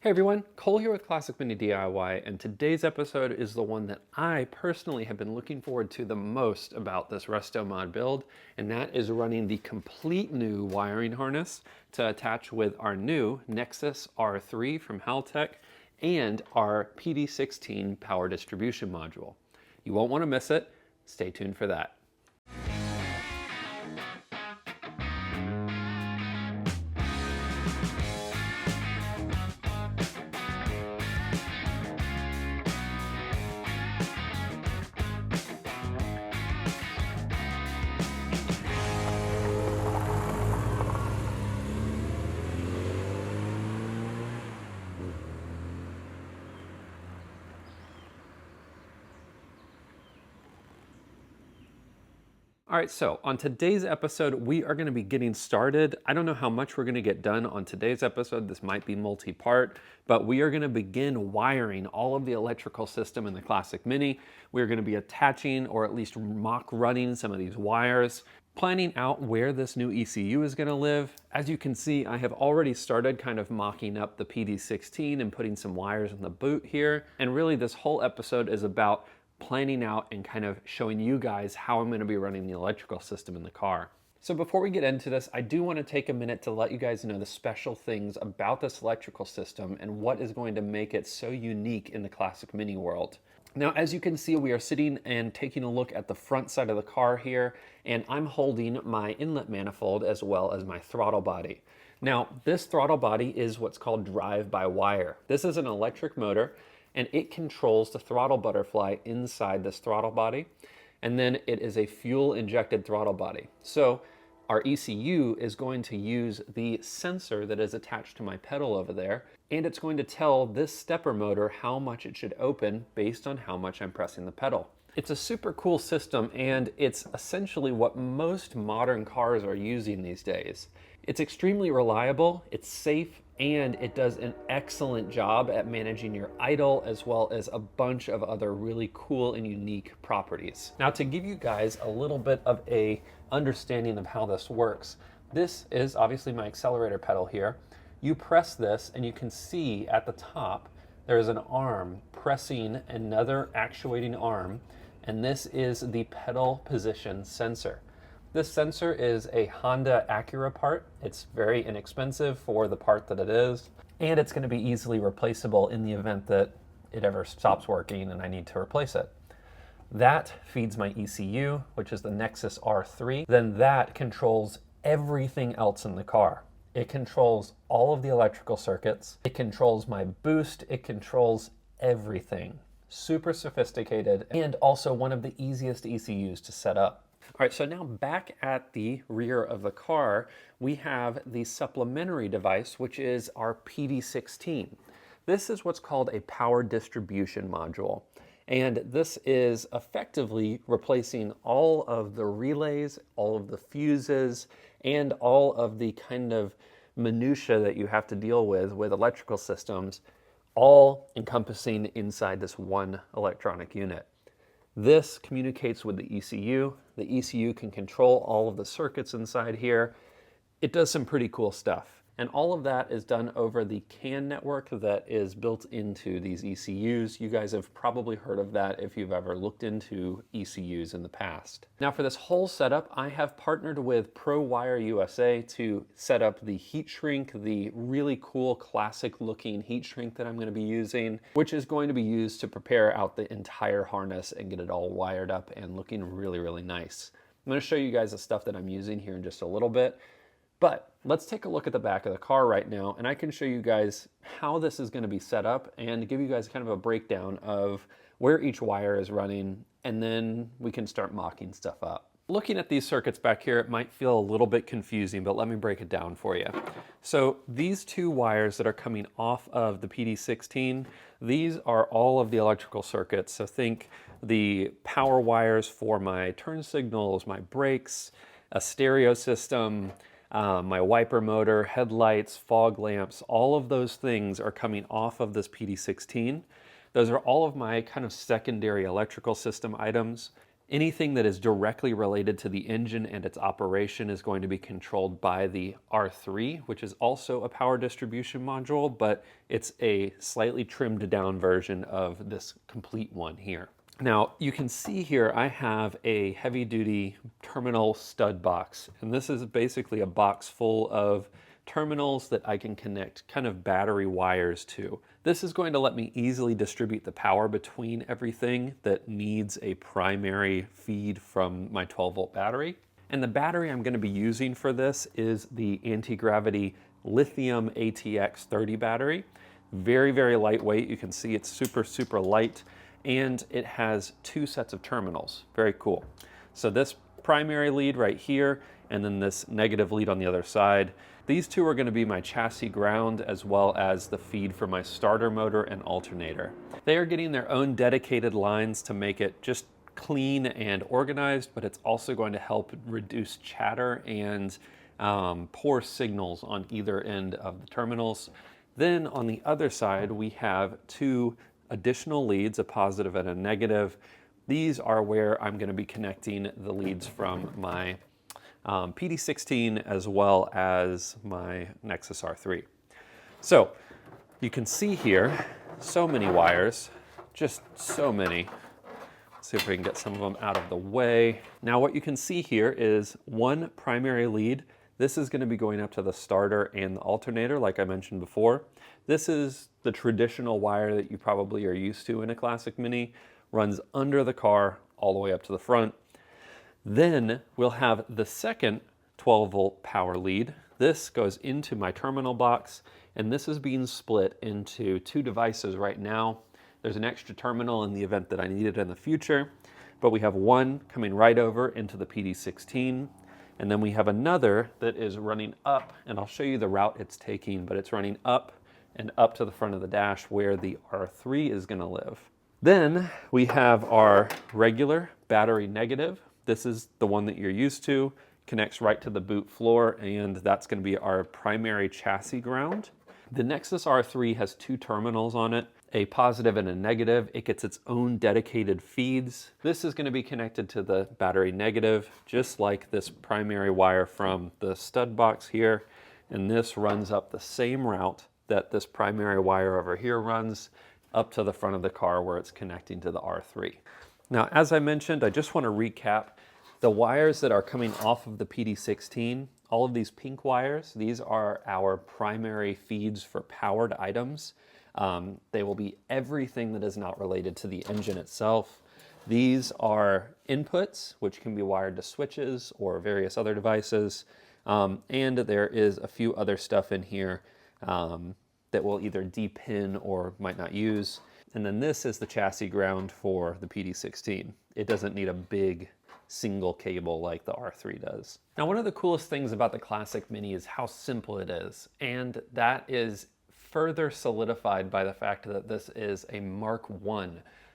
Hey everyone, Cole here with Classic Mini DIY, and today's episode is the one that I personally have been looking forward to the most about this Restomod build, and that is running the complete new wiring harness to attach with our new Nexus R3 from Haltech and our PD16 power distribution module. You won't want to miss it. Stay tuned for that. All right, so on today's episode, we are going to be getting started. I don't know how much we're going to get done on today's episode. This might be multi-part, but we are going to begin wiring all of the electrical system in the Classic Mini. We're going to be attaching or at least mock running some of these wires, planning out where this new ECU is going to live. As you can see, I have already started kind of mocking up the PD16 and putting some wires in the boot here. And really this whole episode is about planning out and kind of showing you guys how I'm going to be running the electrical system in the car. So before we get into this, I do want to take a minute to let you guys know the special things about this electrical system and what is going to make it so unique in the Classic Mini world. Now, as you can see, we are sitting and taking a look at the front side of the car here, and I'm holding my inlet manifold as well as my throttle body. Now, this throttle body is what's called drive-by-wire. This is an electric motor, and it controls the throttle butterfly inside this throttle body, and then it is a fuel-injected throttle body. So our ECU is going to use the sensor that is attached to my pedal over there, and it's going to tell this stepper motor how much it should open based on how much I'm pressing the pedal. It's a super cool system, and it's essentially what most modern cars are using these days. It's extremely reliable, it's safe, and it does an excellent job at managing your idle as well as a bunch of other really cool and unique properties. Now, to give you guys a little bit of a understanding of how this works, this is obviously my accelerator pedal here. You press this and you can see at the top there is an arm pressing another actuating arm, and this is the pedal position sensor. This sensor is a Honda Acura part. It's very inexpensive for the part that it is, and it's going to be easily replaceable in the event that it ever stops working and I need to replace it. That feeds my ECU, which is the Nexus R3. Then that controls everything else in the car. It controls all of the electrical circuits. It controls my boost. It controls everything. Super sophisticated, and also one of the easiest ECUs to set up. All right, so now back at the rear of the car, we have the supplementary device, which is our PD16. This is what's called a power distribution module. And this is effectively replacing all of the relays, all of the fuses, and all of the kind of minutia that you have to deal with electrical systems, all encompassing inside this one electronic unit. This communicates with the ECU. The ECU can control all of the circuits inside here. It does some pretty cool stuff. And all of that is done over the CAN network that is built into these ECUs. You guys have probably heard of that if you've ever looked into ECUs in the past. Now for this whole setup, I have partnered with Prowire USA to set up the heat shrink, the really cool classic looking heat shrink that I'm going to be using, which is going to be used to prepare out the entire harness and get it all wired up and looking really, really nice. I'm going to show you guys the stuff that I'm using here in just a little bit. But let's take a look at the back of the car right now, and I can show you guys how this is going to be set up and give you guys kind of a breakdown of where each wire is running, and then we can start mocking stuff up. Looking at these circuits back here, it might feel a little bit confusing, but let me break it down for you. So these two wires that are coming off of the PD16, these are all of the electrical circuits. So think the power wires for my turn signals, my brakes, a stereo system, my wiper motor, headlights, fog lamps, all of those things are coming off of this PD16. Those are all of my kind of secondary electrical system items. Anything that is directly related to the engine and its operation is going to be controlled by the R3, which is also a power distribution module, but it's a slightly trimmed down version of this complete one here. Now, you can see here I have a heavy-duty terminal stud box, and this is basically a box full of terminals that I can connect kind of battery wires to. This is going to let me easily distribute the power between everything that needs a primary feed from my 12-volt battery. And the battery I'm going to be using for this is the anti-gravity lithium ATX 30 battery. Very, very lightweight. You can see it's super, super light, and it has 2 sets of terminals. Very cool. So this primary lead right here, and then this negative lead on the other side. These 2 are going to be my chassis ground as well as the feed for my starter motor and alternator. They are getting their own dedicated lines to make it just clean and organized, but it's also going to help reduce chatter and poor signals on either end of the terminals. Then on the other side, we have 2 additional leads, a positive and a negative. These are where I'm going to be connecting the leads from my PD16 as well as my Nexus R3. So you can see here, so many wires, just so many. Let's see if we can get some of them out of the way. Now what you can see here is 1 primary lead. This is going to be going up to the starter and the alternator, like I mentioned before. This is the traditional wire that you probably are used to in a Classic Mini. Runs under the car all the way up to the front. Then we'll have the second 12-volt power lead. This goes into my terminal box, and this is being split into 2 devices right now. There's an extra terminal in the event that I need it in the future, but we have one coming right over into the PD16, and then we have another that is running up, and I'll show you the route it's taking, but it's running up and up to the front of the dash where the R3 is going to live. Then we have our regular battery negative. This is the one that you're used to, connects right to the boot floor, and that's going to be our primary chassis ground. The Nexus R3 has 2 terminals on it, a positive and a negative. It gets its own dedicated feeds. This is going to be connected to the battery negative, just like this primary wire from the stud box here, and this runs up the same route that this primary wire over here runs, up to the front of the car where it's connecting to the R3. Now, as I mentioned, I just want to recap the wires that are coming off of the PD16. All of these pink wires, these are our primary feeds for powered items. They will be everything that is not related to the engine itself. These are inputs, which can be wired to switches or various other devices. And there is a few other stuff in here that will either depin or might not use. And then this is the chassis ground for the PD16. It doesn't need a big single cable like the R3 does. Now, one of the coolest things about the Classic Mini is how simple it is. And that is further solidified by the fact that this is a Mark I.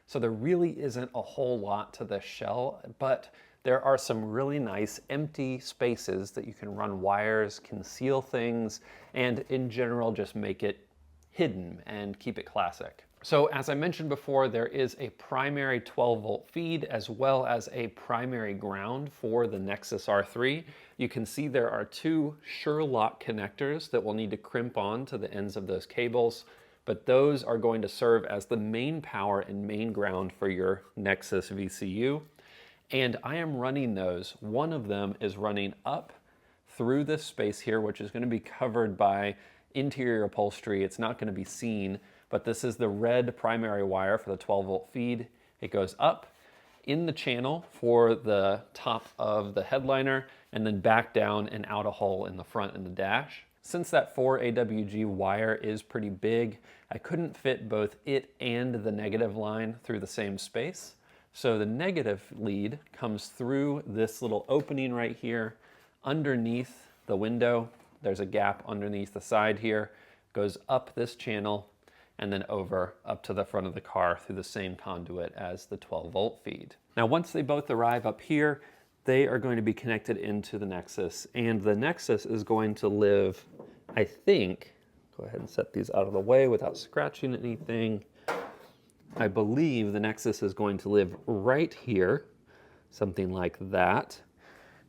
So there really isn't a whole lot to the shell, but there are some really nice empty spaces that you can run wires, conceal things, and in general just make it hidden and keep it classic. So as I mentioned before, there is a primary 12-volt feed as well as a primary ground for the Nexus R3. You can see there are 2 Sur-lock connectors that will need to crimp on to the ends of those cables, but those are going to serve as the main power and main ground for your Nexus VCU. And I am running those. One of them is running up through this space here, which is going to be covered by interior upholstery. It's not going to be seen, but this is the red primary wire for the 12-volt feed. It goes up in the channel for the top of the headliner and then back down and out a hole in the front in the dash. Since that 4 AWG wire is pretty big, I couldn't fit both it and the negative line through the same space. So the negative lead comes through this little opening right here underneath the window. There's a gap underneath the side here, goes up this channel, and then over up to the front of the car through the same conduit as the 12-volt feed. Now, once they both arrive up here, they are going to be connected into the Nexus, and the Nexus is going to live, I think, go ahead and set these out of the way without scratching anything. I believe the Nexus is going to live right here. something like that.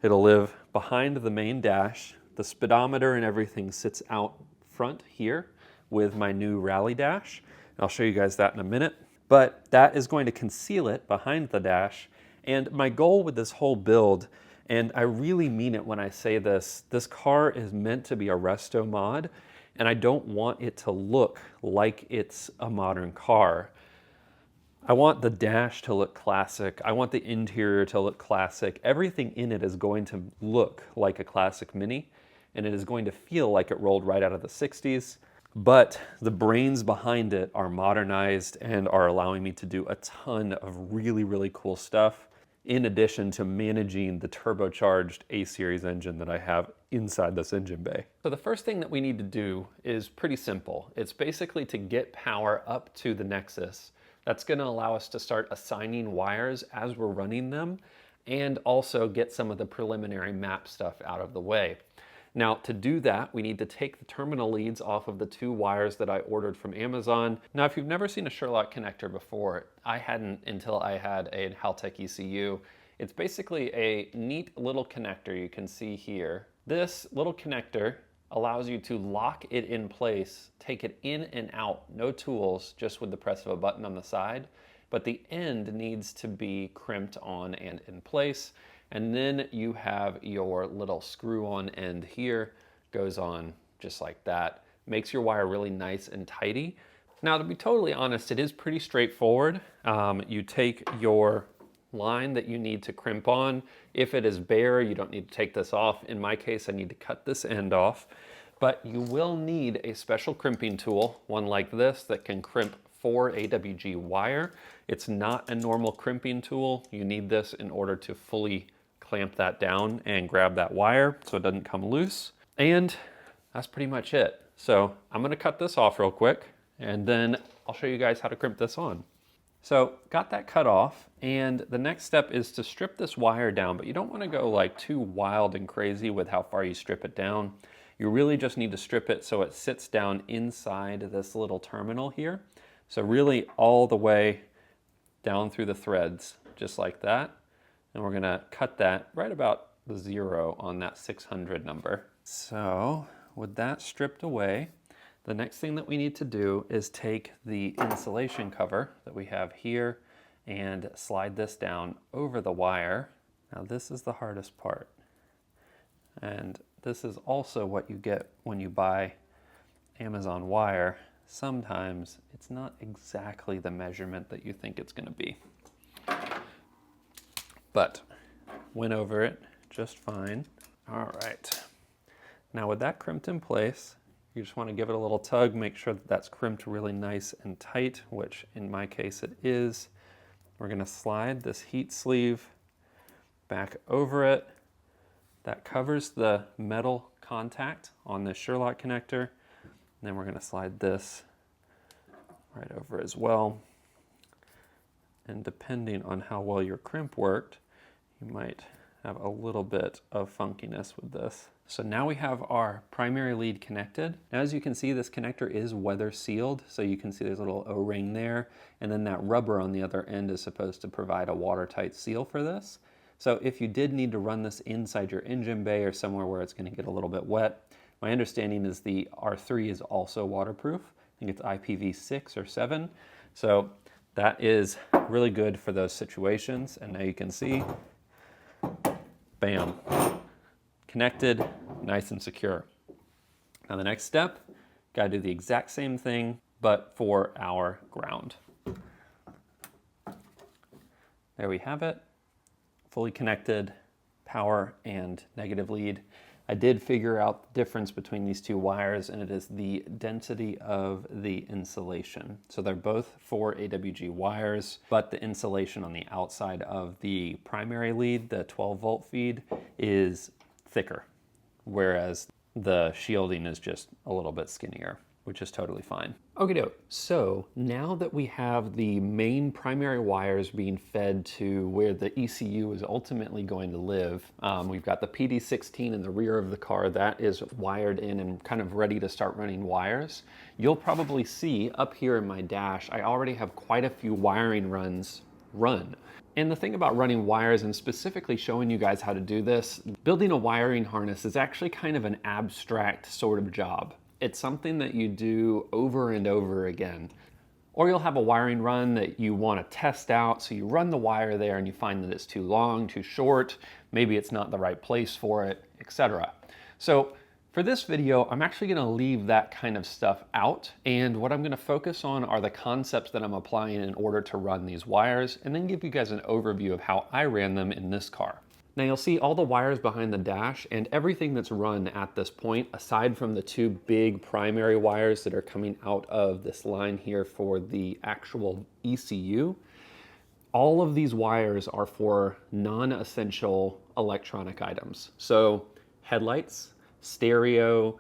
It'll live behind the main dash. The speedometer and everything sits out front here with my new rally dash. I'll show you guys that in a minute. But that is going to conceal it behind the dash. And my goal with this whole build, and I really mean it when I say this, this car is meant to be a Restomod, and I don't want it to look like it's a modern car. I want the dash to look classic. I want the interior to look classic. Everything in it is going to look like a classic Mini, and it is going to feel like it rolled right out of the 60s. But the brains behind it are modernized and are allowing me to do a ton of really, really cool stuff, in addition to managing the turbocharged A-Series engine that I have inside this engine bay. So the first thing that we need to do is pretty simple. It's basically to get power up to the Nexus. That's going to allow us to start assigning wires as we're running them, and also get some of the preliminary map stuff out of the way. Now, to do that, we need to take the terminal leads off of the 2 wires that I ordered from Amazon. Now, if you've never seen a Sur-lock connector before, I hadn't until I had a Haltech ECU. It's basically a neat little connector you can see here. This little connector allows you to lock it in place, take it in and out, no tools, just with the press of a button on the side. But the end needs to be crimped on and in place. And then you have your little screw-on end here, goes on just like that. Makes your wire really nice and tidy. Now, to be totally honest, it is pretty straightforward. You take your line that you need to crimp on. If it is bare, you don't need to take this off. In my case, I need to cut this end off. But you will need a special crimping tool, one like this, that can crimp 4 AWG wire. It's not a normal crimping tool. You need this in order to fully clamp that down and grab that wire so it doesn't come loose. And that's pretty much it. So I'm gonna cut this off real quick, and then I'll show you guys how to crimp this on. So got that cut off, and the next step is to strip this wire down, but you don't want to go like too wild and crazy with how far you strip it down. You really just need to strip it so it sits down inside this little terminal here. So really all the way down through the threads, just like that. And we're gonna cut that right about the 0 on that 600 number. So with that stripped away, the next thing that we need to do is take the insulation cover that we have here and slide this down over the wire. Now this is the hardest part. And this is also what you get when you buy Amazon wire. Sometimes it's not exactly the measurement that you think it's gonna be. But went over it just fine. All right. Now with that crimped in place, you just want to give it a little tug, make sure that that's crimped really nice and tight, which in my case it is. We're going to slide this heat sleeve back over it. That covers the metal contact on this Sur-lock connector. And then we're going to slide this right over as well. And depending on how well your crimp worked, you might have a little bit of funkiness with this. So now we have our primary lead connected. As you can see, this connector is weather sealed. So you can see there's a little O-ring there. And then that rubber on the other end is supposed to provide a watertight seal for this. So if you did need to run this inside your engine bay or somewhere where it's going to get a little bit wet, my understanding is the R3 is also waterproof. I think it's IPv6 or 7. So that is really good for those situations. And now you can see, bam, connected, nice and secure. Now the next step, gotta do the exact same thing, but for our ground. There we have it, fully connected, power and negative lead. I did figure out the difference between these 2 wires, and it is the density of the insulation. So they're both 4 AWG wires, but the insulation on the outside of the primary lead, the 12-volt feed, is thicker, whereas the shielding is just a little bit skinnier, which is totally fine. Okie doke. So now that we have the main primary wires being fed to where the ECU is ultimately going to live, we've got the PD16 in the rear of the car that is wired in and kind of ready to start running wires. You'll probably see up here in my dash, I already have quite a few wiring runs run. And the thing about running wires and specifically showing you guys how to do this, building a wiring harness is actually kind of an abstract sort of job. It's something that you do over and over again. Or you'll have a wiring run that you want to test out, so you run the wire there and you find that it's too long, too short, maybe it's not the right place for it, etc. So for this video, I'm actually going to leave that kind of stuff out, and what I'm going to focus on are the concepts that I'm applying in order to run these wires, and then give you guys an overview of how I ran them in this car. Now you'll see all the wires behind the dash and everything that's run at this point, aside from the two big primary wires that are coming out of this line here for the actual ECU. All of these wires are for non-essential electronic items. So headlights, stereo,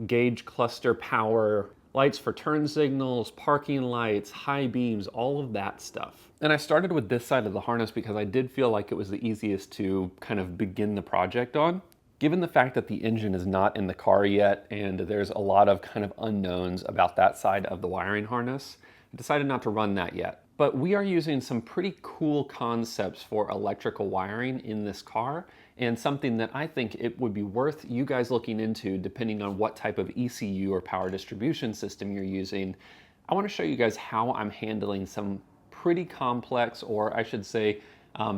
gauge cluster power, lights for turn signals, parking lights, high beams, all of that stuff. And I started with this side of the harness because I did feel like it was the easiest to kind of begin the project on. Given the fact that the engine is not in the car yet and there's a lot of kind of unknowns about that side of the wiring harness, I decided not to run that yet. But we are using some pretty cool concepts for electrical wiring in this car, and something that I think it would be worth you guys looking into depending on what type of ECU or power distribution system you're using. I want to show you guys how I'm handling some pretty complex, or I should say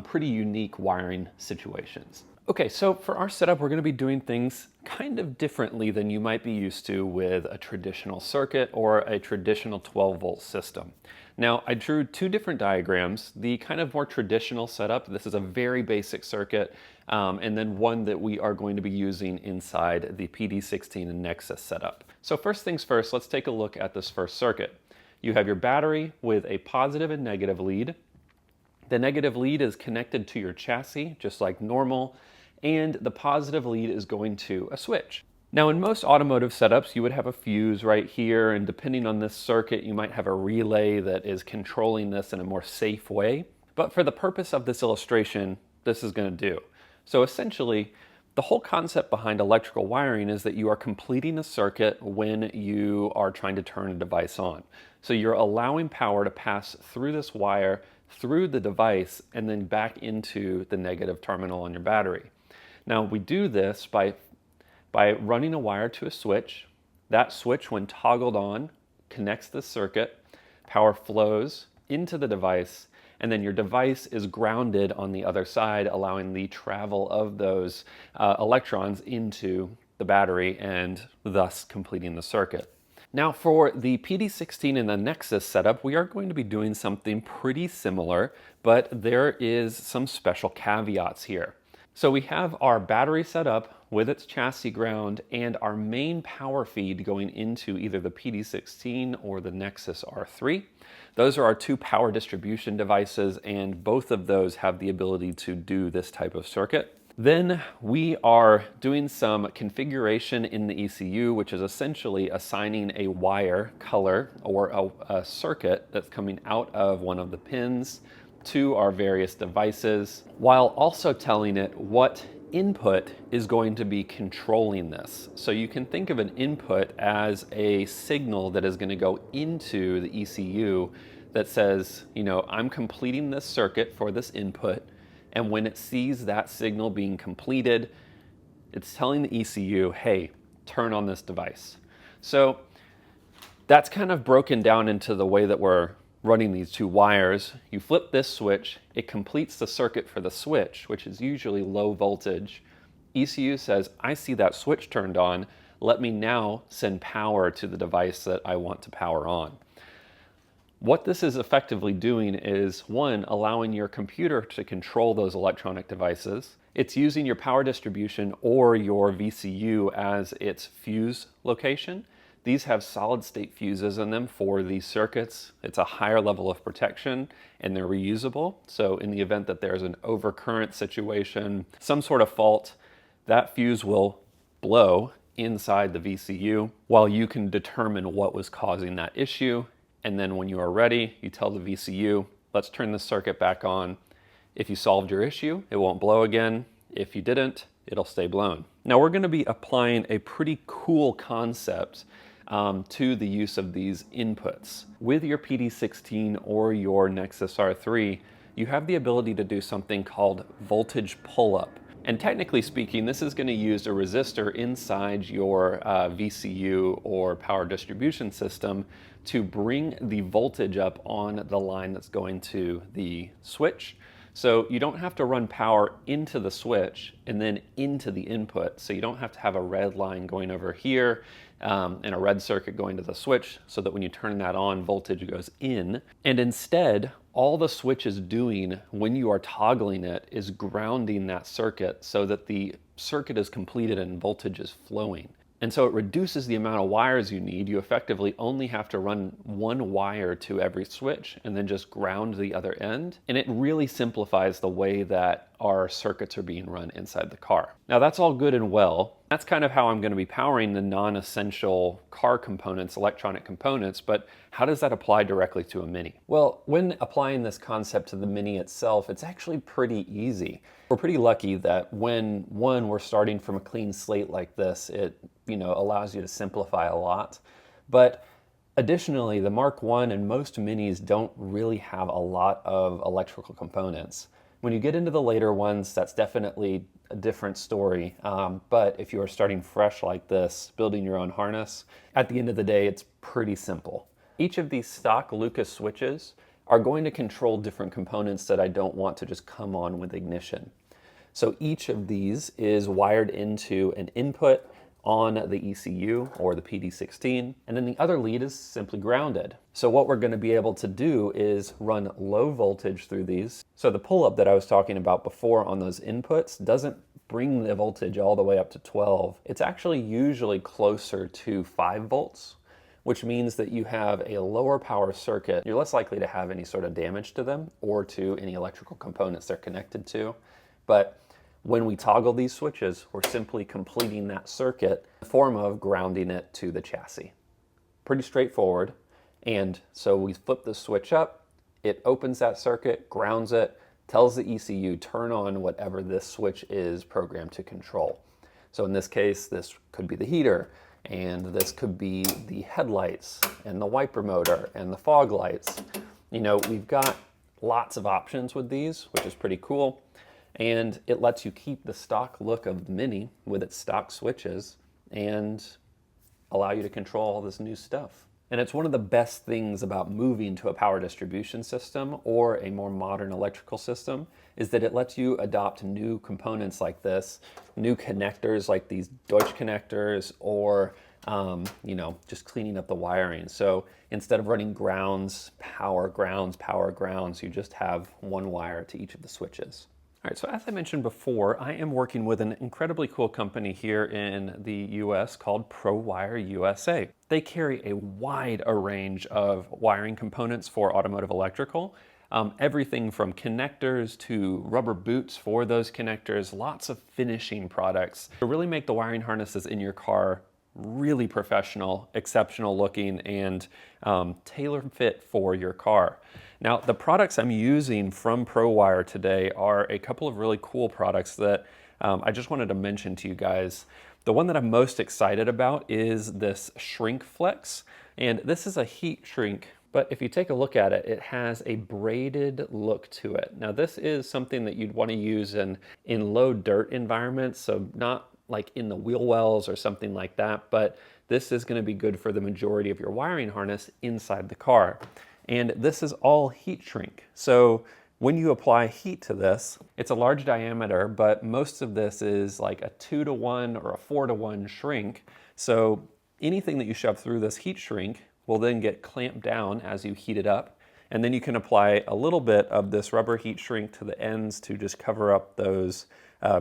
pretty unique wiring situations. Okay, so for our setup, we're going to be doing things kind of differently than you might be used to with a traditional circuit or a traditional 12-volt system. Now, I drew two different diagrams. The kind of more traditional setup, this is a very basic circuit, and then one that we are going to be using inside the PD16 and Nexus setup. So first things first, let's take a look at this first circuit. You have your battery with a positive and negative lead. The negative lead is connected to your chassis, just like normal, and the positive lead is going to a switch. Now in most automotive setups, you would have a fuse right here, and depending on this circuit, you might have a relay that is controlling this in a more safe way. But for the purpose of this illustration, this is going to do. So essentially, the whole concept behind electrical wiring is that you are completing a circuit when you are trying to turn a device on. So you're allowing power to pass through this wire, through the device, and then back into the negative terminal on your battery. Now we do this by running a wire to a switch. That switch, when toggled on, connects the circuit, power flows into the device, and then your device is grounded on the other side, allowing the travel of those electrons into the battery and thus completing the circuit. Now for the PD16 and the Nexus setup, we are going to be doing something pretty similar, but there is some special caveats here. So we have our battery set up with its chassis ground and our main power feed going into either the PD16 or the Nexus R3. Those are our two power distribution devices, and both of those have the ability to do this type of circuit. Then we are doing some configuration in the ECU, which is essentially assigning a wire color or a circuit that's coming out of one of the pins to our various devices, while also telling it what input is going to be controlling this. So you can think of an input as a signal that is going to go into the ECU that says, you know, I'm completing this circuit for this input, and when it sees that signal being completed, it's telling the ECU, hey, turn on this device. So that's kind of broken down into the way that we're running these two wires. You flip this switch, it completes the circuit for the switch, which is usually low voltage. ECU says, I see that switch turned on, let me now send power to the device that I want to power on. What this is effectively doing is, one, allowing your computer to control those electronic devices. It's using your power distribution or your VCU as its fuse location. These have solid state fuses in them for these circuits. It's a higher level of protection and they're reusable. So in the event that there's an overcurrent situation, some sort of fault, that fuse will blow inside the VCU while you can determine what was causing that issue. And then when you are ready, you tell the VCU, let's turn the circuit back on. If you solved your issue, it won't blow again. If you didn't, it'll stay blown. Now we're going to be applying a pretty cool concept to the use of these inputs. With your PD16 or your Nexus R3, you have the ability to do something called voltage pull-up. And technically speaking, this is going to use a resistor inside your VCU or power distribution system to bring the voltage up on the line that's going to the switch. So you don't have to run power into the switch and then into the input. So you don't have to have a red line going over here and a red circuit going to the switch so that when you turn that on, voltage goes in. And instead, all the switch is doing when you are toggling it is grounding that circuit so that the circuit is completed and voltage is flowing. And so it reduces the amount of wires you need. You effectively only have to run one wire to every switch and then just ground the other end. And it really simplifies the way that our circuits are being run inside the car. Now that's all good and well. That's kind of how I'm going to be powering the non-essential car components, electronic components, but how does that apply directly to a Mini? Well, when applying this concept to the Mini itself, it's actually pretty easy. We're pretty lucky that when we're starting from a clean slate like this, it allows you to simplify a lot. But additionally, the Mark I and most Minis don't really have a lot of electrical components. When you get into the later ones, that's definitely a different story. But if you are starting fresh like this, building your own harness, at the end of the day, it's pretty simple. Each of these stock Lucas switches are going to control different components that I don't want to just come on with ignition. So each of these is wired into an input on the ECU or the PD16, and then the other lead is simply grounded. So what we're going to be able to do is run low voltage through these. So the pull-up that I was talking about before on those inputs doesn't bring the voltage all the way up to 12. It's actually usually closer to 5 volts, which means that you have a lower power circuit. You're less likely to have any sort of damage to them or to any electrical components they're connected to. But when we toggle these switches, we're simply completing that circuit in the form of grounding it to the chassis. Pretty straightforward. And so we flip the switch up, it opens that circuit, grounds it, tells the ECU turn on whatever this switch is programmed to control. So in this case, this could be the heater, and this could be the headlights and the wiper motor and the fog lights. We've got lots of options with these, which is pretty cool. And it lets you keep the stock look of the Mini with its stock switches and allow you to control all this new stuff. And it's one of the best things about moving to a power distribution system or a more modern electrical system is that it lets you adopt new components like this, new connectors like these Deutsch connectors, or just cleaning up the wiring. So instead of running grounds, power, you just have one wire to each of the switches. All right, so as I mentioned before, I am working with an incredibly cool company here in the US called Prowire USA. They carry a wide range of wiring components for automotive electrical. Everything from connectors to rubber boots for those connectors, lots of finishing products to really make the wiring harnesses in your car really professional, exceptional looking, and tailor fit for your car. Now, the products I'm using from Prowire today are a couple of really cool products that I just wanted to mention to you guys. The one that I'm most excited about is this Shrink Flex, and this is a heat shrink, but if you take a look at it, it has a braided look to it. Now, this is something that you'd want to use in low dirt environments, so not like in the wheel wells or something like that, but this is going to be good for the majority of your wiring harness inside the car. And this is all heat shrink. So when you apply heat to this, it's a large diameter, but most of this is like a 2-to-1 or a 4-to-1 shrink. So anything that you shove through this heat shrink will then get clamped down as you heat it up. And then you can apply a little bit of this rubber heat shrink to the ends to just cover up those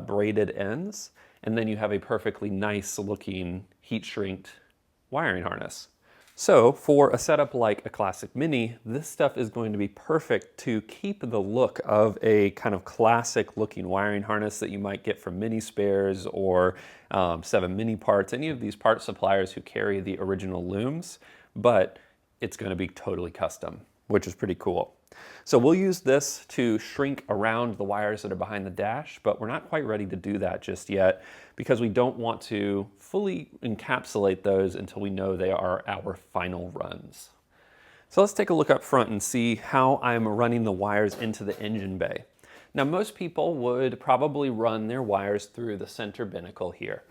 braided ends. And then you have a perfectly nice looking heat shrinked wiring harness. So for a setup like a classic Mini, this stuff is going to be perfect to keep the look of a kind of classic looking wiring harness that you might get from Mini Spares or 7 Mini Parts, any of these part suppliers who carry the original looms, but it's going to be totally custom, which is pretty cool. So we'll use this to shrink around the wires that are behind the dash, but we're not quite ready to do that just yet because we don't want to fully encapsulate those until we know they are our final runs. So let's take a look up front and see how I'm running the wires into the engine bay. Now most people would probably run their wires through the center binnacle here.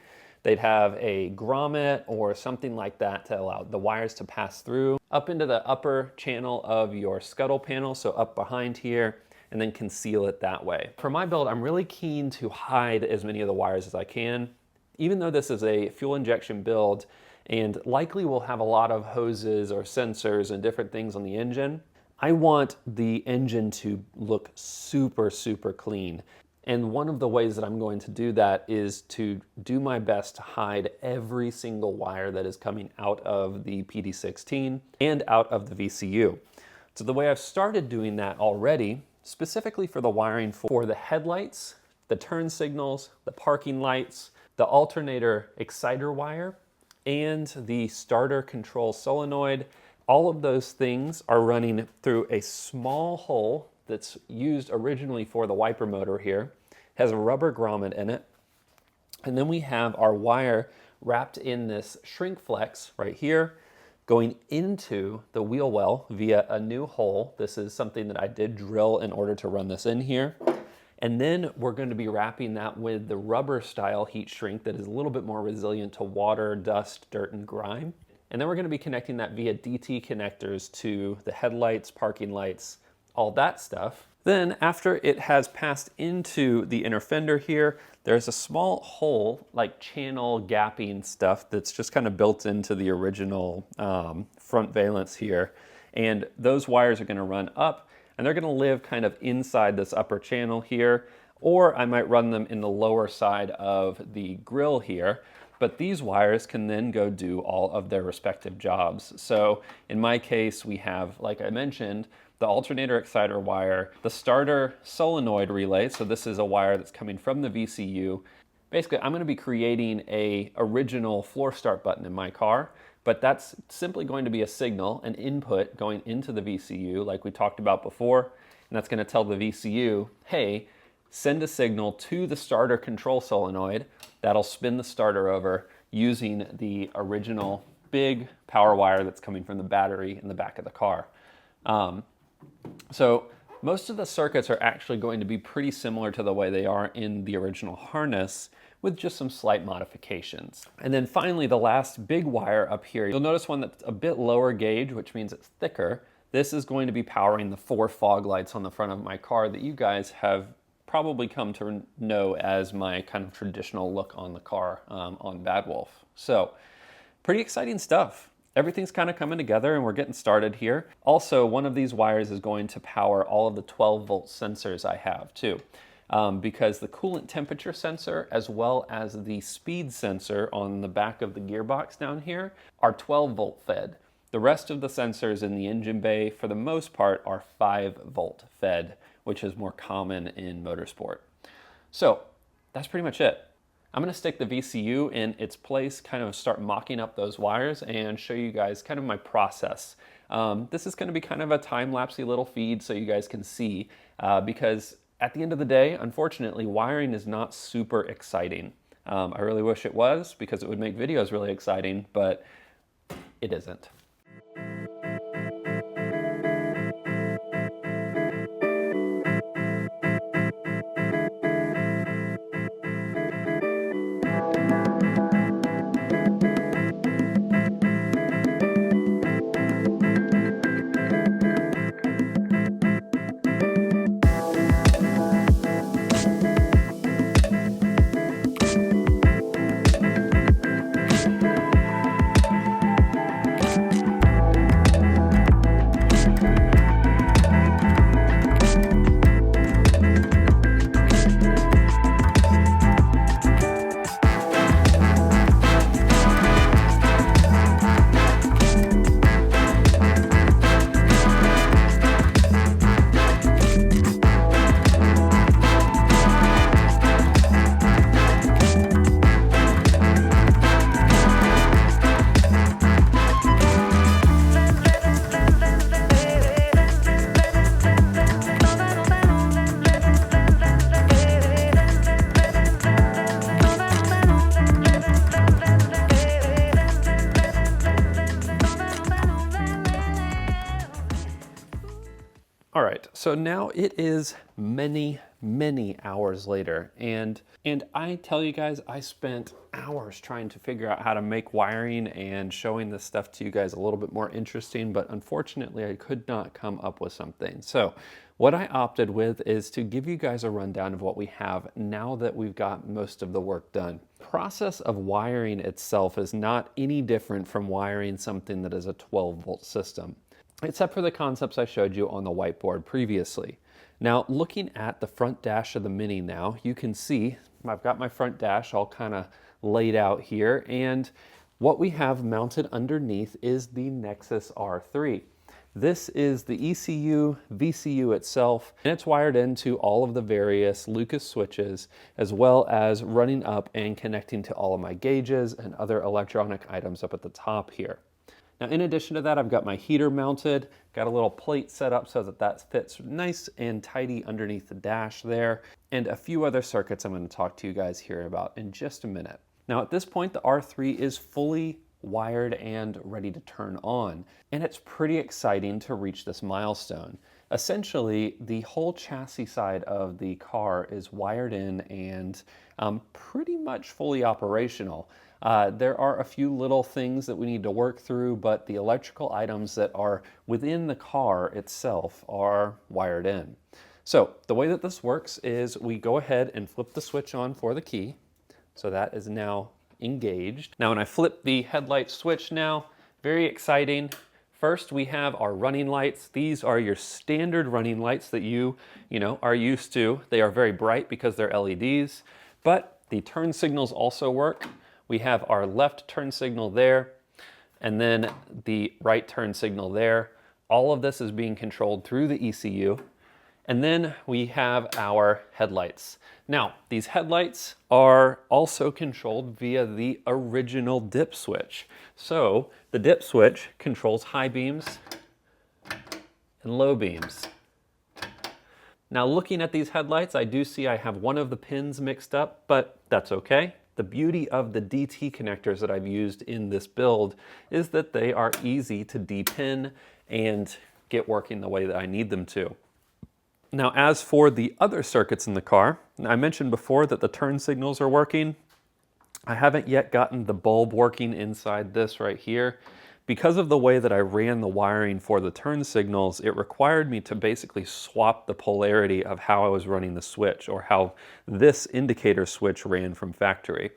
They'd have a grommet or something like that to allow the wires to pass through up into the upper channel of your scuttle panel, so up behind here, and then conceal it that way. For my build, I'm really keen to hide as many of the wires as I can. Even though this is a fuel injection build and likely will have a lot of hoses or sensors and different things on the engine, I want the engine to look super, super clean. And one of the ways that I'm going to do that is to do my best to hide every single wire that is coming out of the PD16 and out of the VCU. So the way I've started doing that already, specifically for the wiring for the headlights, the turn signals, the parking lights, the alternator exciter wire, and the starter control solenoid, all of those things are running through a small hole that's used originally for the wiper motor here. It has a rubber grommet in it. And then we have our wire wrapped in this shrink flex right here, going into the wheel well via a new hole. This is something that I did drill in order to run this in here. And then we're going to be wrapping that with the rubber style heat shrink that is a little bit more resilient to water, dust, dirt, and grime. And then we're going to be connecting that via DT connectors to the headlights, parking lights, all that stuff. Then after it has passed into the inner fender here, there's a small hole, like channel gapping stuff that's just kind of built into the original front valence here. And those wires are going to run up, and they're going to live kind of inside this upper channel here, or I might run them in the lower side of the grill here. But these wires can then go do all of their respective jobs. So in my case, we have, like I mentioned, the alternator exciter wire, the starter solenoid relay. So this is a wire that's coming from the VCU. Basically, I'm going to be creating a original floor start button in my car, but that's simply going to be a signal, an input going into the VCU like we talked about before. And that's going to tell the VCU, hey, send a signal to the starter control solenoid. That'll spin the starter over using the original big power wire that's coming from the battery in the back of the car. So most of the circuits are actually going to be pretty similar to the way they are in the original harness, with just some slight modifications. And then finally, the last big wire up here, you'll notice one that's a bit lower gauge, which means it's thicker. This is going to be powering the 4 fog lights on the front of my car that you guys have probably come to know as my kind of traditional look on the car on Bad Wolf. So pretty exciting stuff. Everything's kind of coming together and we're getting started here. Also, one of these wires is going to power all of the 12-volt sensors I have too. Because the coolant temperature sensor as well as the speed sensor on the back of the gearbox down here are 12-volt fed. The rest of the sensors in the engine bay, for the most part, are 5-volt fed, which is more common in motorsport. So that's pretty much it. I'm going to stick the VCU in its place, kind of start mocking up those wires and show you guys kind of my process. This is going to be kind of a time-lapsey little feed so you guys can see, because at the end of the day, unfortunately, wiring is not super exciting. I really wish it was, because it would make videos really exciting, but it isn't. All right, so now it is many, many hours later, and I tell you guys, I spent hours trying to figure out how to make wiring and showing this stuff to you guys a little bit more interesting, but unfortunately I could not come up with something. So what I opted with is to give you guys a rundown of what we have now that we've got most of the work done. The process of wiring itself is not any different from wiring something that is a 12-volt system, except for the concepts I showed you on the whiteboard previously. Now, looking at the front dash of the Mini now, you can see I've got my front dash all kind of laid out here, and what we have mounted underneath is the Nexus R3. This is the ECU, VCU itself, and it's wired into all of the various Lucas switches, as well as running up and connecting to all of my gauges and other electronic items up at the top here. Now, in addition to that, I've got my heater mounted, got a little plate set up so that that fits nice and tidy underneath the dash there, and a few other circuits I'm going to talk to you guys here about in just a minute. Now, at this point, the R3 is fully wired and ready to turn on, and it's pretty exciting to reach this milestone. Essentially, the whole chassis side of the car is wired in and pretty much fully operational. There are a few little things that we need to work through, but the electrical items that are within the car itself are wired in. So the way that this works is we go ahead and flip the switch on for the key. So that is now engaged. Now when I flip the headlight switch now, very exciting. First, we have our running lights. These are your standard running lights that you are used to. They are very bright because they're LEDs, but the turn signals also work. We have our left turn signal there, and then the right turn signal there. All of this is being controlled through the ECU. And then we have our headlights. Now, these headlights are also controlled via the original dip switch. So the dip switch controls high beams and low beams. Now, looking at these headlights, I do see I have one of the pins mixed up, but that's okay. The beauty of the DT connectors that I've used in this build is that they are easy to depin and get working the way that I need them to. Now, as for the other circuits in the car, I mentioned before that the turn signals are working. I haven't yet gotten the bulb working inside this right here. Because of the way that I ran the wiring for the turn signals, it required me to basically swap the polarity of how I was running the switch, or how this indicator switch ran from factory.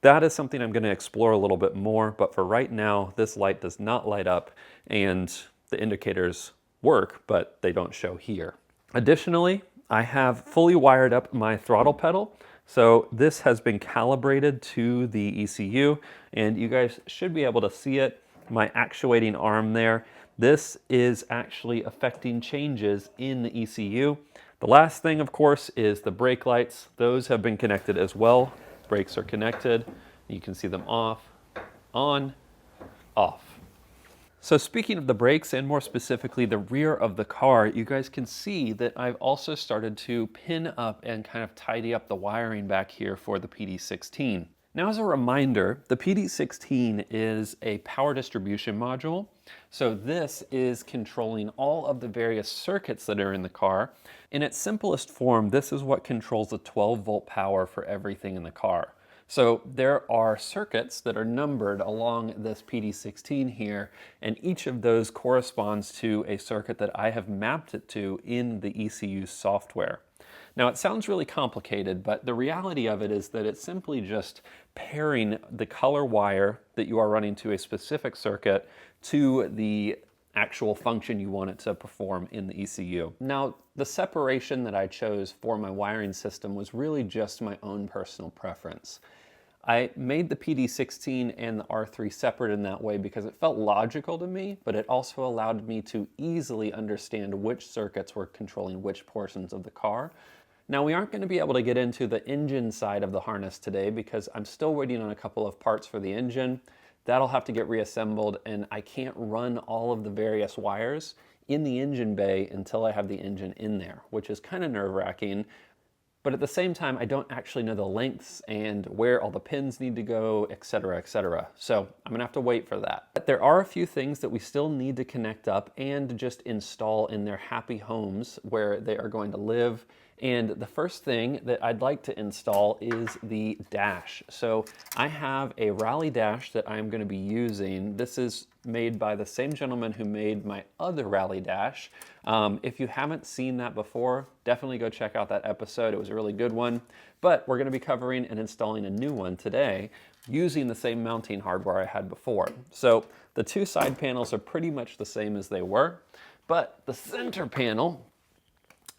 That is something I'm going to explore a little bit more, but for right now, this light does not light up, and the indicators work, but they don't show here. Additionally, I have fully wired up my throttle pedal. So this has been calibrated to the ECU, and you guys should be able to see it. My actuating arm there. This is actually affecting changes in the ECU. The last thing, of course, is the brake lights. Those have been connected as well. Brakes are connected. You can see them off, on, off. So speaking of the brakes, and more specifically the rear of the car, you guys can see that I've also started to pin up and kind of tidy up the wiring back here for the PD16. Now, as a reminder, the PD16 is a power distribution module. So this is controlling all of the various circuits that are in the car. In its simplest form, this is what controls the 12-volt power for everything in the car. So there are circuits that are numbered along this PD16 here, and each of those corresponds to a circuit that I have mapped it to in the ECU software. Now, it sounds really complicated, but the reality of it is that it's simply just pairing the color wire that you are running to a specific circuit to the actual function you want it to perform in the ECU. Now, the separation that I chose for my wiring system was really just my own personal preference. I made the PD16 and the R3 separate in that way because it felt logical to me, but it also allowed me to easily understand which circuits were controlling which portions of the car. Now, we aren't going to be able to get into the engine side of the harness today because I'm still waiting on a couple of parts for the engine. That'll have to get reassembled, and I can't run all of the various wires in the engine bay until I have the engine in there, which is kind of nerve-wracking. but at the same time, I don't actually know the lengths and where all the pins need to go, etc., etc. So I'm gonna have to wait for that. But there are a few things that we still need to connect up and just install in their happy homes where they are going to live. And the first thing that I'd like to install is the dash. So I have a rally dash that I'm going to be using. This is made by the same gentleman who made my other rally dash. If you haven't seen that before, definitely go check out that episode. It was a really good one. But we're going to be covering and installing a new one today using the same mounting hardware I had before. So the two side panels are pretty much the same as they were, but the center panel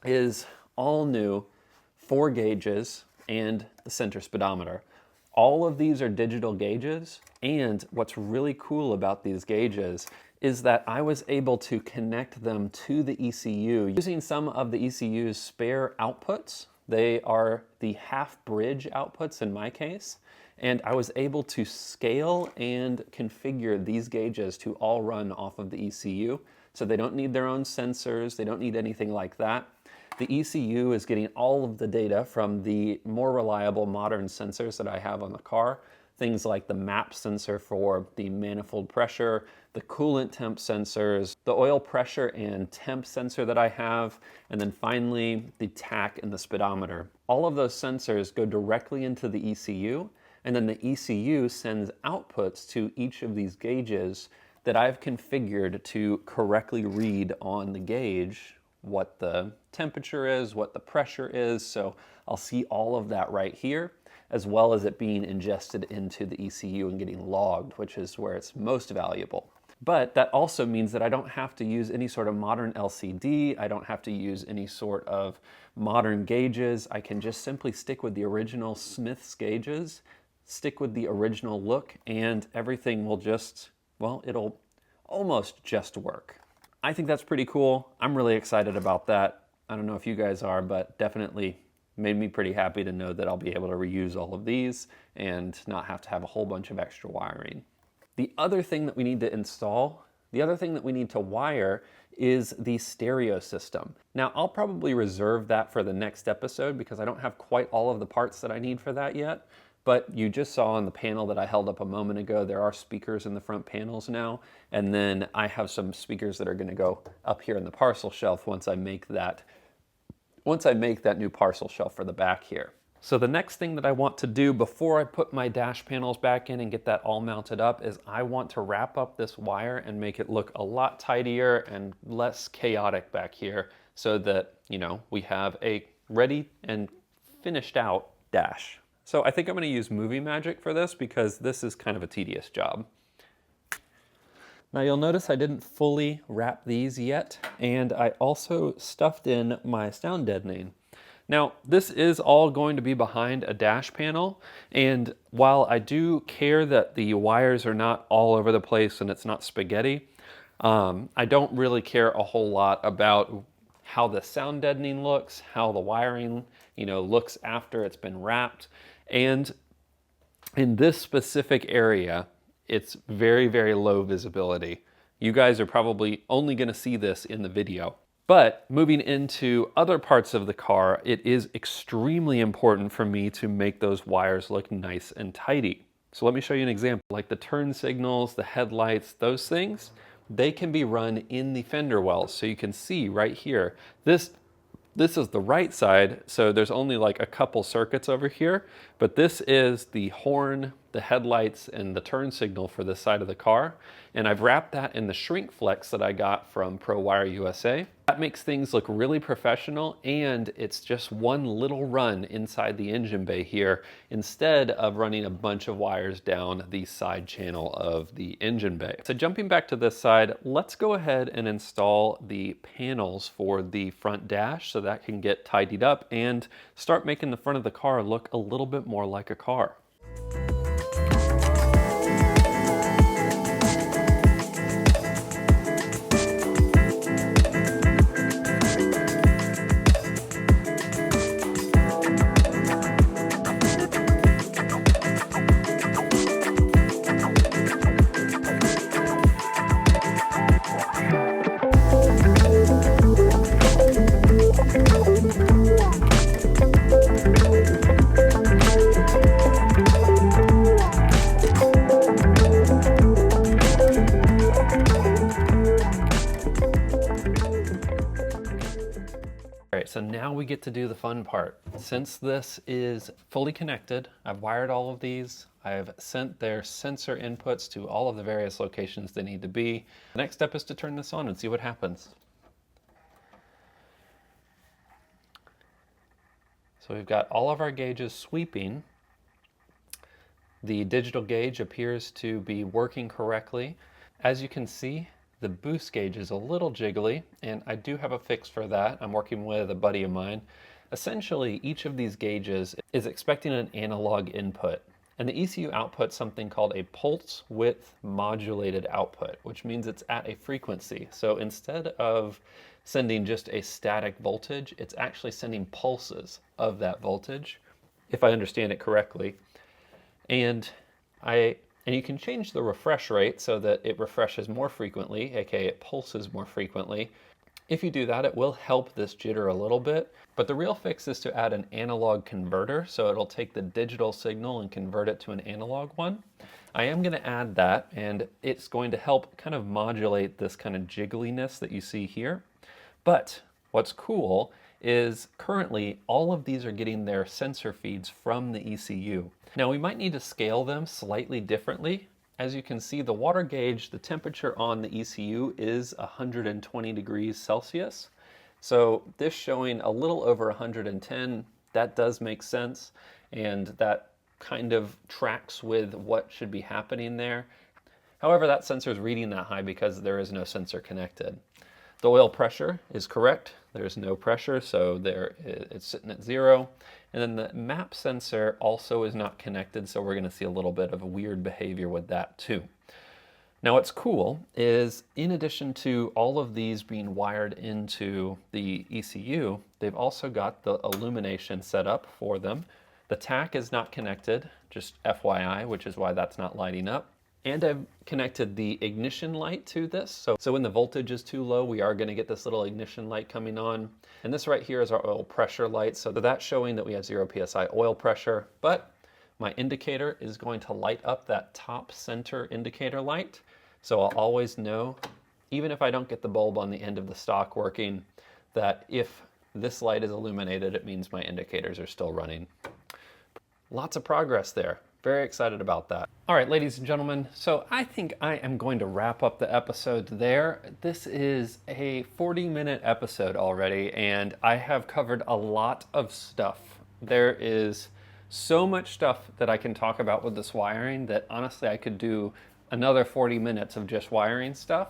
is all new, 4 gauges, and the center speedometer. All of these are digital gauges, and what's really cool about these gauges is that I was able to connect them to the ECU using some of the ECU's spare outputs. They are the half bridge outputs in my case, and I was able to scale and configure these gauges to all run off of the ECU, so they don't need their own sensors, they don't need anything like that. The ECU is getting all of the data from the more reliable modern sensors that I have on the car. Things like the MAP sensor for the manifold pressure, the coolant temp sensors, the oil pressure and temp sensor that I have, and then finally the tach and the speedometer. All of those sensors go directly into the ECU, and then the ECU sends outputs to each of these gauges that I've configured to correctly read on the gauge what the temperature is, what the pressure is. So I'll see all of that right here, as well as it being ingested into the ECU and getting logged, which is where it's most valuable. But that also means that I don't have to use any sort of modern LCD. I don't have to use any sort of modern gauges. I can just simply stick with the original Smith's gauges, stick with the original look, and everything will just, well, it'll almost just work. I think that's pretty cool. I'm really excited about that. I don't know if you guys are, but definitely made me pretty happy to know that I'll be able to reuse all of these and not have to have a whole bunch of extra wiring. The other thing that we need to install, the other thing that we need to wire is the stereo system. Now, I'll probably reserve that for the next episode because I don't have quite all of the parts that I need for that yet. But you just saw on the panel that I held up a moment ago, there are speakers in the front panels now. And then I have some speakers that are going to go up here in the parcel shelf once I make that new parcel shelf for the back here. So the next thing that I want to do before I put my dash panels back in and get that all mounted up is I want to wrap up this wire and make it look a lot tidier and less chaotic back here so that, you know, we have a ready and finished out dash. So I think I'm going to use Movie Magic for this because this is kind of a tedious job. Now you'll notice I didn't fully wrap these yet, and I also stuffed in my sound deadening. Now this is all going to be behind a dash panel, and while I do care that the wires are not all over the place and it's not spaghetti, I don't really care a whole lot about how the sound deadening looks, how the wiring, you know, looks after it's been wrapped. And in this specific area, it's very, very low visibility. You guys are probably only going to see this in the video. But moving into other parts of the car, it is extremely important for me to make those wires look nice and tidy. So let me show you an example. Like the turn signals, the headlights, those things, they can be run in the fender wells. So you can see right here, this is the right side, so there's only like a couple circuits over here, but this is the horn, the headlights, and the turn signal for this side of the car. And I've wrapped that in the shrink flex that I got from Prowire USA. That makes things look really professional, and it's just one little run inside the engine bay here instead of running a bunch of wires down the side channel of the engine bay. So jumping back to this side, let's go ahead and install the panels for the front dash so that can get tidied up and start making the front of the car look a little bit more like a car. so now we get to do the fun part. Since this is fully connected, I've wired all of these. I've sent their sensor inputs to all of the various locations they need to be. The next step is to turn this on and see what happens. So we've got all of our gauges sweeping. The digital gauge appears to be working correctly. As you can see, the boost gauge is a little jiggly, and I do have a fix for that. I'm working with a buddy of mine. Essentially, each of these gauges is expecting an analog input, and the ECU outputs something called a pulse width modulated output, which means it's at a frequency. So instead of sending just a static voltage, it's actually sending pulses of that voltage, if I understand it correctly. And you can change the refresh rate so that it refreshes more frequently, aka it pulses more frequently. If you do that, it will help this jitter a little bit, but the real fix is to add an analog converter, so it'll take the digital signal and convert it to an analog one. I am going to add that, and it's going to help kind of modulate this kind of jiggliness that you see here. But what's cool is currently all of these are getting their sensor feeds from the ECU. Now we might need to scale them slightly differently. As you can see, the water gauge, the temperature on the ECU is 120 degrees Celsius. So this showing a little over 110, that does make sense, and that kind of tracks with what should be happening there. However, that sensor is reading that high because there is no sensor connected. The oil pressure is correct. There's no pressure, so it's sitting at 0. And then the map sensor also is not connected, so we're going to see a little bit of a weird behavior with that too. Now what's cool is, in addition to all of these being wired into the ECU, they've also got the illumination set up for them. The tach is not connected, just FYI, which is why that's not lighting up. And I've connected the ignition light to this. So when the voltage is too low, we are going to get this little ignition light coming on. And this right here is our oil pressure light. So that's showing that we have 0 PSI oil pressure. But my indicator is going to light up that top center indicator light. So I'll always know, even if I don't get the bulb on the end of the stock working, that if this light is illuminated, it means my indicators are still running. Lots of progress there. Very excited about that. All right, ladies and gentlemen, so I think I am going to wrap up the episode there. This is a 40-minute episode already, and I have covered a lot of stuff. There is so much stuff that I can talk about with this wiring that honestly I could do another 40 minutes of just wiring stuff.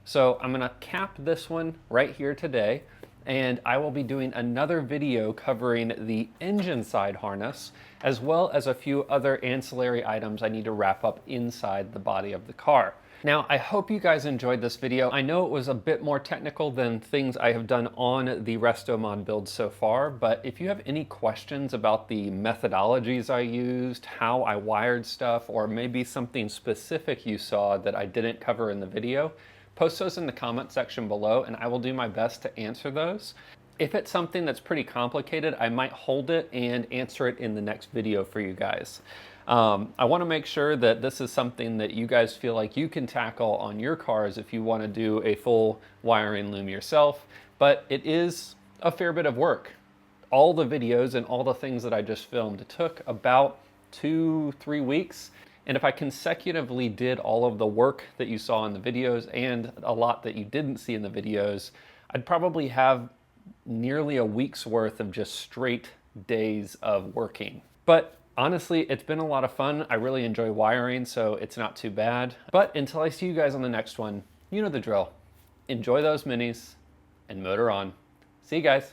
So I'm gonna cap this one right here today, and I will be doing another video covering the engine side harness, as well as a few other ancillary items I need to wrap up inside the body of the car. Now, I hope you guys enjoyed this video. I know it was a bit more technical than things I have done on the Restomod build so far, but if you have any questions about the methodologies I used, how I wired stuff, or maybe something specific you saw that I didn't cover in the video, post those in the comment section below and I will do my best to answer those. If it's something that's pretty complicated, I might hold it and answer it in the next video for you guys. I want to make sure that this is something that you guys feel like you can tackle on your cars if you want to do a full wiring loom yourself, but it is a fair bit of work. All the videos and all the things that I just filmed took about 2-3 weeks. And if I consecutively did all of the work that you saw in the videos and a lot that you didn't see in the videos, I'd probably have nearly a week's worth of just straight days of working. But honestly, it's been a lot of fun. I really enjoy wiring, so it's not too bad. But until I see you guys on the next one, you know the drill. Enjoy those minis and motor on. See you guys.